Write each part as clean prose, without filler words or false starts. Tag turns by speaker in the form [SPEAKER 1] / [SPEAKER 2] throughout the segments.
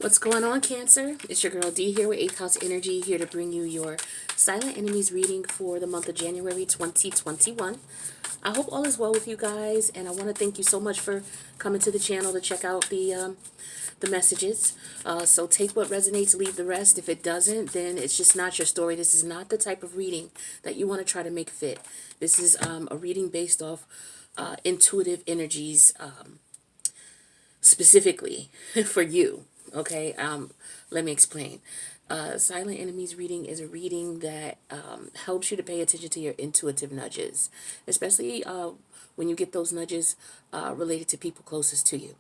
[SPEAKER 1] What's going on, Cancer? It's your girl D here with 8th House Energy, here to bring you your Silent Enemies reading for the month of January 2021. I hope all is well with you guys, and I want to thank you so much for coming to the channel to check out the messages. So take what resonates, leave the rest. If it doesn't, then it's just not your story. This is not the type of reading that you want to try to make fit. This is a reading based off intuitive energies, specifically for you. Okay, let me explain. Silent Enemies reading is a reading that helps you to pay attention to your intuitive nudges, especially when you get those nudges related to people closest to you.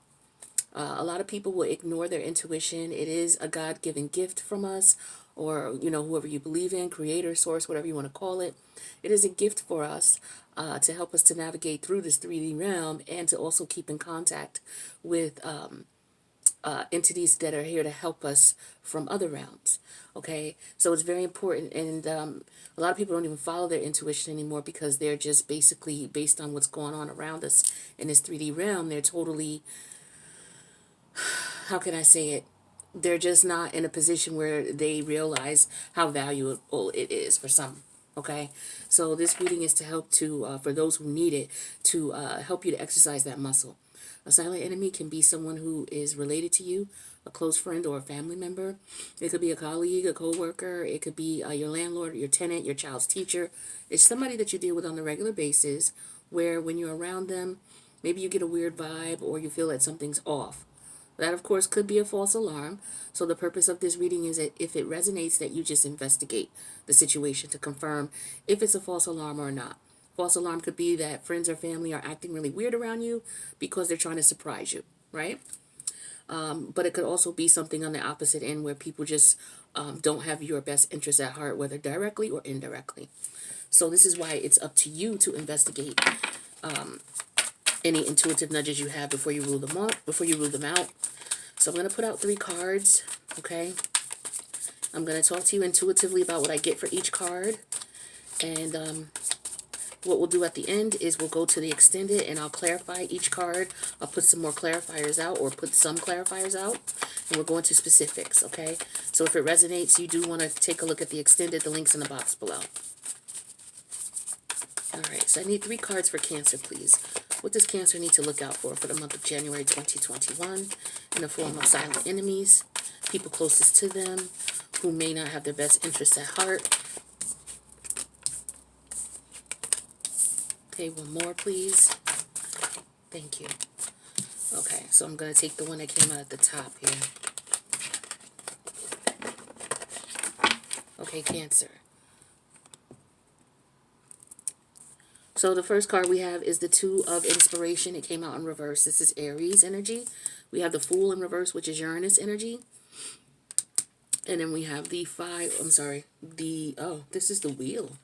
[SPEAKER 1] A lot of people will ignore their intuition. It is a God-given gift from us, or, you know, whoever you believe in, creator, source, whatever you want to call it. It is a gift for us to help us to navigate through this 3D realm and to also keep in contact with entities that are here to help us from other realms. Okay, so it's very important, and a lot of people don't even follow their intuition anymore because they're just basically based on what's going on around us in this 3D realm. They're totally, how can I say it? They're just not in a position where they realize how valuable it is for some. Okay, so this reading is to help to, for those who need it, to help you to exercise that muscle. A silent enemy can be someone who is related to you, a close friend or a family member. It could be a colleague, a co-worker. It could be your landlord, your tenant, your child's teacher. It's somebody that you deal with on a regular basis where when you're around them, maybe you get a weird vibe or you feel that something's off. That, of course, could be a false alarm. So the purpose of this reading is that if it resonates, that you just investigate the situation to confirm if it's a false alarm or not. False alarm could be that friends or family are acting really weird around you because they're trying to surprise you, right? But it could also be something on the opposite end where people just don't have your best interests at heart, whether directly or indirectly. So this is why it's up to you to investigate any intuitive nudges you have before you rule them out. So I'm going to put out 3 cards, okay? I'm going to talk to you intuitively about what I get for each card. And what we'll do at the end is we'll go to the extended and I'll clarify each card. I'll put some more clarifiers out, or put some clarifiers out. And we'll go into specifics, okay? So if it resonates, you do want to take a look at the extended. The link's in the box below. Alright, so I need 3 cards for Cancer, please. What does Cancer need to look out for the month of January 2021 in the form of silent enemies, people closest to them who may not have their best interests at heart? Okay, one more, please. Thank you. Okay, so I'm going to take the one that came out at the top here. Okay, Cancer. So the first card we have is the 2 of Inspiration. It came out in reverse. This is Aries energy. We have the Fool in reverse, which is Uranus energy. And then we have the 5, this is the Wheel.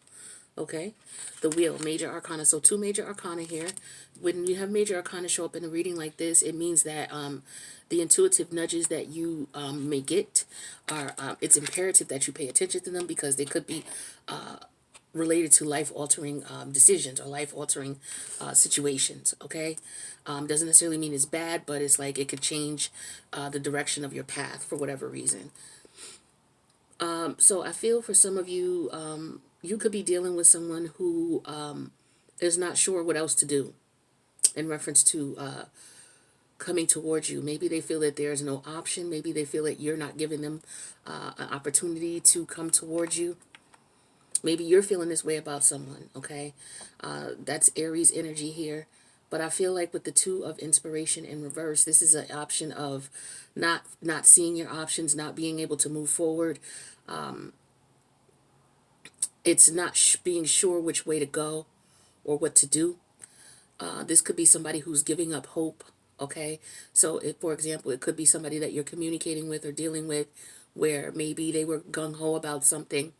[SPEAKER 1] Okay, the Wheel, Major Arcana. So 2 Major Arcana here. When you have Major Arcana show up in a reading like this, it means that the intuitive nudges that you may get are, it's imperative that you pay attention to them because they could be related to life-altering decisions or life-altering situations, okay? Doesn't necessarily mean it's bad, but it's like it could change the direction of your path for whatever reason. So I feel for some of you, you could be dealing with someone who is not sure what else to do in reference to coming towards you. Maybe they feel that there's no option. Maybe they feel that you're not giving them an opportunity to come towards you. Maybe you're feeling this way about someone, okay? That's Aries energy here. But I feel like with the 2 of Inspiration in reverse, this is an option of not seeing your options, not being able to move forward. It's not being sure which way to go or what to do. This could be somebody who's giving up hope, okay? So, if, for example, it could be somebody that you're communicating with or dealing with where maybe they were gung-ho about something,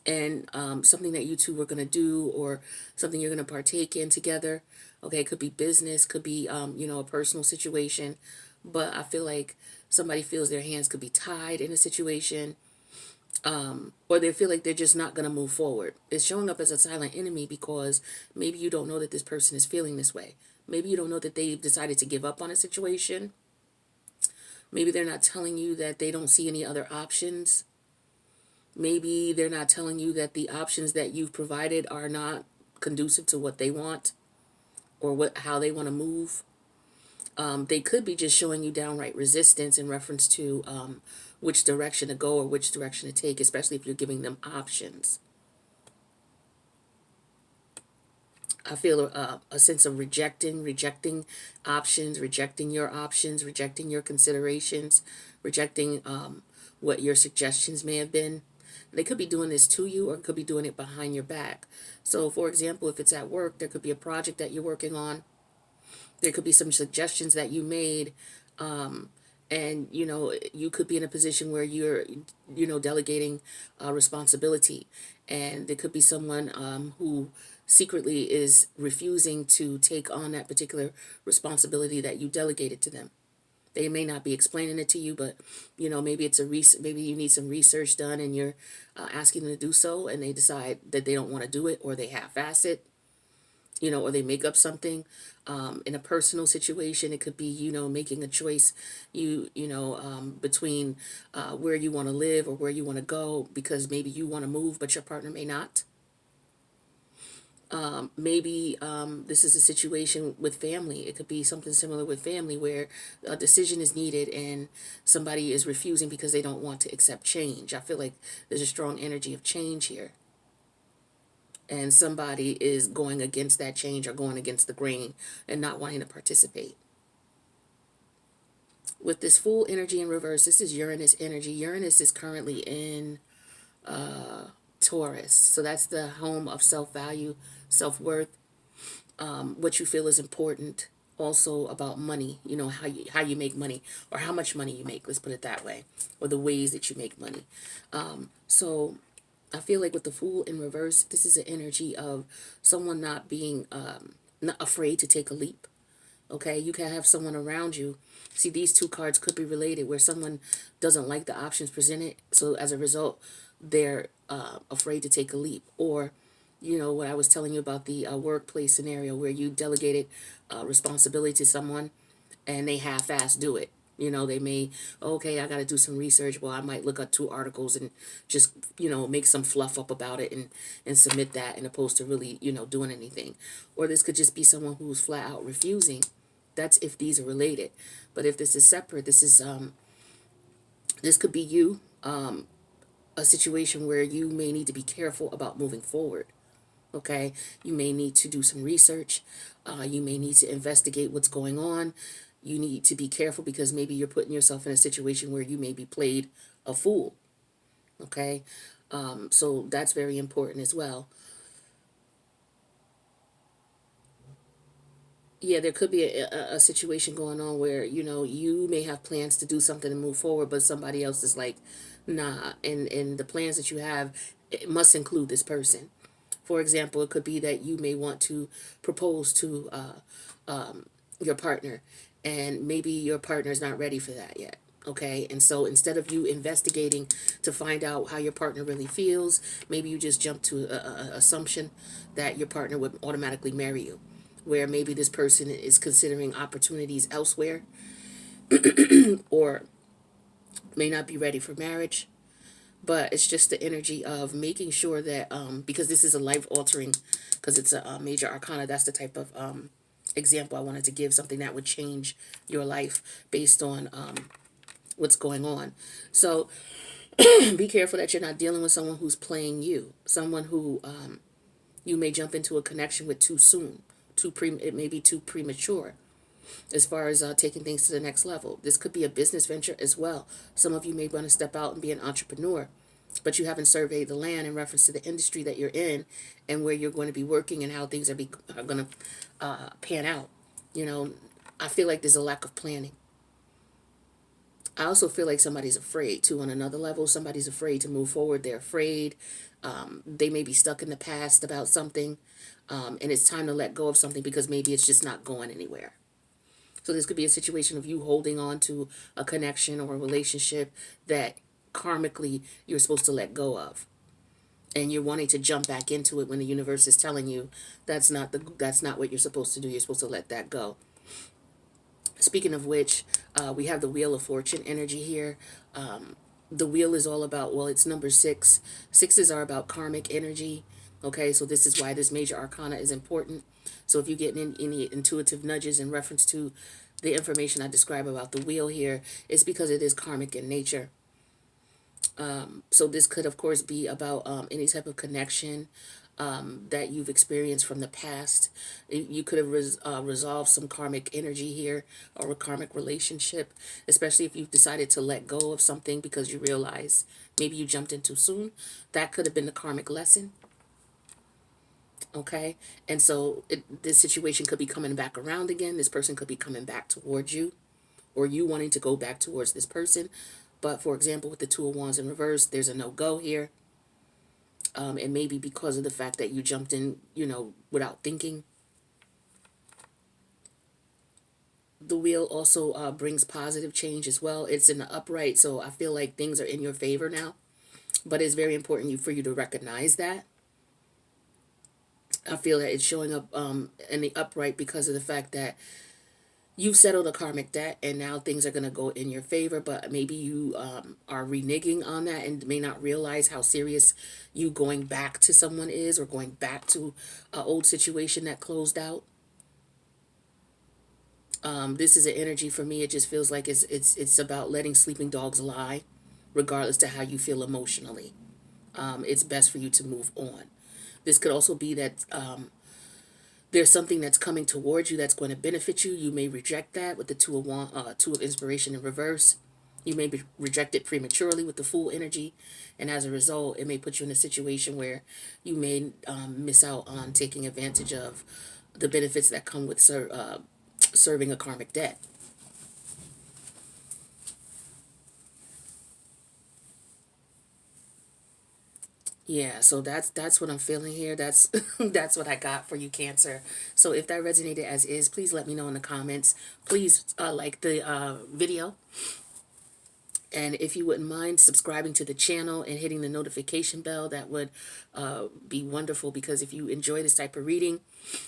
[SPEAKER 1] and something that you two were going to do or something you're going to partake in together. Okay, it could be business, could be, you know, a personal situation. But I feel like somebody feels their hands could be tied in a situation, or they feel like they're just not going to move forward. It's showing up as a silent enemy because maybe you don't know that this person is feeling this way. Maybe you don't know that they've decided to give up on a situation. Maybe they're not telling you that they don't see any other options. Maybe they're not telling you that the options that you've provided are not conducive to what they want or how they want to move. They could be just showing you downright resistance in reference to which direction to go or which direction to take, especially if you're giving them options. I feel a sense of rejecting options, rejecting your options, rejecting your considerations, rejecting what your suggestions may have been. They could be doing this to you or could be doing it behind your back. So, for example, if it's at work, there could be a project that you're working on. There could be some suggestions that you made, and you could be in a position where you're delegating responsibility, and there could be someone who secretly is refusing to take on that particular responsibility that you delegated to them. They may not be explaining it to you, but maybe it's maybe you need some research done, and you're asking them to do so, and they decide that they don't want to do it, or they half-ass it, or they make up something. In a personal situation, it could be, making a choice, between where you want to live or where you want to go, because maybe you want to move, but your partner may not. Maybe this is a situation with family. It could be something similar with family where a decision is needed and somebody is refusing because they don't want to accept change. I feel like there's a strong energy of change here. And somebody is going against that change or going against the grain and not wanting to participate. With this full energy in reverse, this is Uranus energy. Uranus is currently in Taurus. So that's the home of self-value, self-worth, what you feel is important. Also about money, how you make money or how much money you make. Let's put it that way, or the ways that you make money. So I feel like with the Fool in reverse, this is an energy of someone not being not afraid to take a leap. Okay, you can have someone around you. See, these two cards could be related where someone doesn't like the options presented, so as a result, they're afraid to take a leap. Or, what I was telling you about the workplace scenario where you delegated responsibility to someone and they half-ass do it. They may, okay, I got to do some research. Well, I might look up 2 articles and just, make some fluff up about it and submit that, and opposed to really, doing anything. Or this could just be someone who's flat out refusing. That's if these are related. But if this is separate, this could be you, a situation where you may need to be careful about moving forward. Okay, you may need to do some research. You may need to investigate what's going on. You need to be careful because maybe you're putting yourself in a situation where you may be played a fool. Okay, so that's very important as well. Yeah, there could be a situation going on where, you may have plans to do something and move forward, but somebody else is like, nah, and the plans that you have, it must include this person. For example, it could be that you may want to propose to your partner, and maybe your partner is not ready for that yet. Okay, and so instead of you investigating to find out how your partner really feels, maybe you just jump to a assumption that your partner would automatically marry you, where maybe this person is considering opportunities elsewhere, or may not be ready for marriage. But it's just the energy of making sure that, because this is a life altering, because it's a major arcana, that's the type of example I wanted to give, something that would change your life based on what's going on. So be careful that you're not dealing with someone who's playing you, someone who you may jump into a connection with too soon, it may be too premature as far as taking things to the next level. This could be a business venture as well. Some of you may want to step out and be an entrepreneur, but you haven't surveyed the land in reference to the industry that you're in and where you're going to be working and how things are going to pan out. I feel like there's a lack of planning. I also feel like somebody's afraid too on another level. Somebody's afraid to move forward. They're afraid. They may be stuck in the past about something, and it's time to let go of something because maybe it's just not going anywhere. So this could be a situation of you holding on to a connection or a relationship that karmically you're supposed to let go of. And you're wanting to jump back into it when the universe is telling you that's not what you're supposed to do. You're supposed to let that go. Speaking of which, we have the Wheel of Fortune energy here. The wheel is all about, well, it's number 6. Sixes are about karmic energy. Okay, so this is why this major arcana is important. So if you get any intuitive nudges in reference to the information I describe about the wheel here, it's because it is karmic in nature. So this could, of course, be about any type of connection that you've experienced from the past. You could have resolved some karmic energy here, or a karmic relationship, especially if you've decided to let go of something because you realize maybe you jumped in too soon. That could have been the karmic lesson. Okay, and so this situation could be coming back around again. This person could be coming back towards you, or you wanting to go back towards this person. But for example, with the Two of Wands in reverse, there's a no-go here. And maybe because of the fact that you jumped in, without thinking. The wheel also brings positive change as well. It's in the upright, so I feel like things are in your favor now. But it's very important for you to recognize that. I feel that it's showing up in the upright because of the fact that you've settled a karmic debt and now things are going to go in your favor, but maybe you are reneging on that and may not realize how serious you going back to someone is, or going back to an old situation that closed out. This is an energy for me. It just feels like it's about letting sleeping dogs lie, regardless to how you feel emotionally. It's best for you to move on. This could also be that there's something that's coming towards you that's going to benefit you. You may reject that with the Two of Inspiration in reverse. You may reject it prematurely with the Fool energy, and as a result, it may put you in a situation where you may miss out on taking advantage of the benefits that come with serving a karmic debt. Yeah, so that's what I'm feeling here. That's that's what I got for you, Cancer. So if that resonated as is, please let me know in the comments. Please like the video. And if you wouldn't mind subscribing to the channel and hitting the notification bell, that would be wonderful, because if you enjoy this type of reading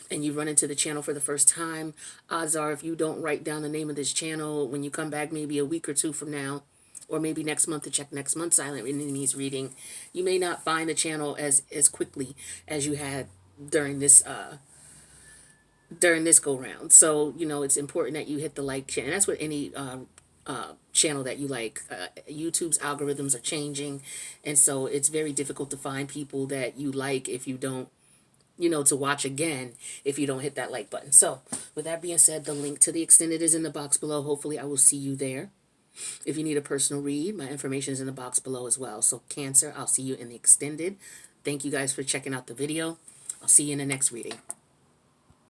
[SPEAKER 1] and you run into the channel for the first time, odds are if you don't write down the name of this channel, when you come back maybe a week or two from now, or maybe next month to check next month's Silent Enemies reading, you may not find the channel as quickly as you had during this go round. So it's important that you hit the like channel. And that's what any channel that you like. YouTube's algorithms are changing, and so it's very difficult to find people that you like if you don't, to watch again if you don't hit that like button. So with that being said, the link to the extended is in the box below. Hopefully I will see you there. If you need a personal read, my information is in the box below as well. So Cancer, I'll see you in the extended. Thank you guys for checking out the video. I'll see you in the next reading.